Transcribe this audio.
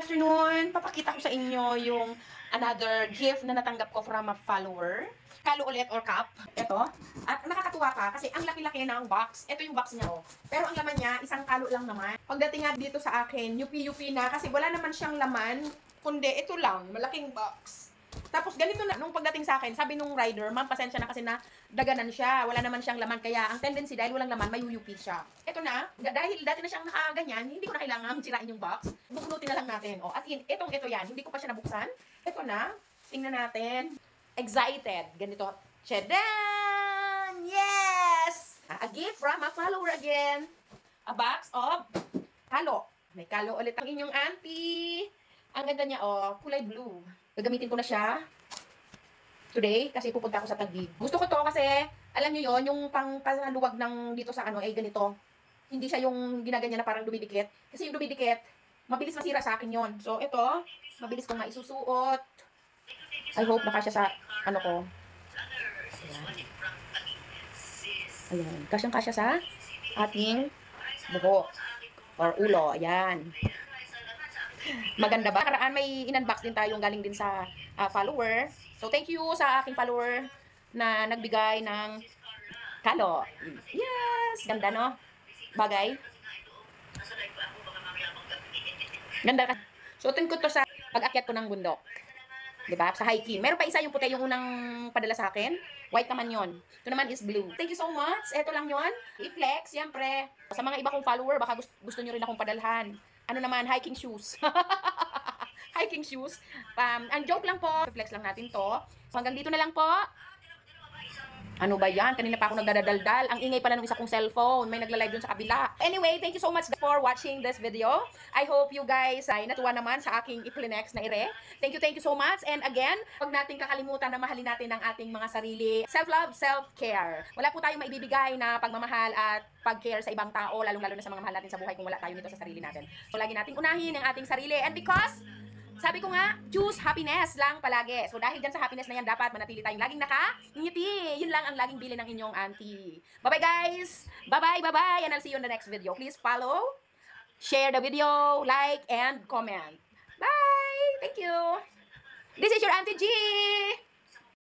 afternoon! Papakita ko sa inyo yung another gift na natanggap ko from a follower. Kalo ulit or cup. Ito. At nakakatuwa ka kasi ang laki-laki ng box. Ito yung box niya, oh. Pero ang laman niya, isang kalo lang naman. Pagdating nga dito sa akin, yupi-yupi na kasi wala naman siyang laman. Kundi ito lang, malaking box. Tapos ganito na, nung pagdating sa akin, sabi nung rider, ma'am, pasensya na kasi na daganan siya. Wala naman siyang laman. Kaya ang tendency, dahil walang laman, mayuyupi siya. Ito na, dahil dati na siyang nakaganyan, hindi ko na kailangang sirain yung box. Bukunutin na lang natin. Oh, at ito yan. Hindi ko pa siya nabuksan. Ito na, tingnan natin. Excited. Ganito. Chadan! Yes! A gift from a follower again. A box of kalo. May kalo ulit ang inyong auntie. Ang ganda niya, oh, kulay blue. Gagamitin ko na siya today kasi pupunta ako sa Taguig. Gusto ko to kasi, alam niyo yon yung pangkaluwag ng dito sa ano, ay ganito. Hindi siya yung ginaganyan na parang dumidikit. Kasi yung dumidikit, mabilis masira sa akin yon. So, ito, mabilis kong maisusuot. I hope nakasya sa, ano ko. Ayan. Kasyang-kasya sa ating buhok or ulo. Ayan. Maganda ba? Karaan may in-unbox din tayong galing din sa follower. So, thank you sa aking follower na nagbigay ng kalo. Yes! Ganda, no? Bagay. Ganda ka. Suotin ko to sa pag-akyat ko ng bundok. Diba? Sa hiking. Meron pa isa yung puti yung unang padala sa akin. White naman yon. Ito naman is blue. Thank you so much. Ito lang yon. I-flex, siyempre. Sa mga iba kong follower, baka gusto nyo rin akong padalhan. Ano naman, hiking shoes. Hiking shoes. Ang joke lang po. I-flex lang natin to. So, hanggang dito na lang po. Ano ba yan? Kanina pa ako nagdadaldal. Ang ingay pala ng isa kong cellphone. May nagla-live dun sa kabila. Anyway, thank you so much for watching this video. I hope you guys ay natuwa naman sa aking i-flex na ire. Thank you so much. And again, huwag nating kakalimutan na mahalin natin ang ating mga sarili. Self-love, self-care. Wala po tayong maibibigay na pagmamahal at pag-care sa ibang tao, lalong-lalo na sa mga mahal natin sa buhay kung wala tayo nito sa sarili natin. So, lagi nating unahin ang ating sarili. And because sabi ko nga, choose happiness lang palagi. So dahil dyan sa happiness na yan, dapat manatili tayong laging nakangiti. Yun lang ang laging bilin ng inyong auntie. Bye-bye guys! Bye-bye! And I'll see you in the next video. Please follow, share the video, like, and comment. Bye! Thank you! This is your Auntie G!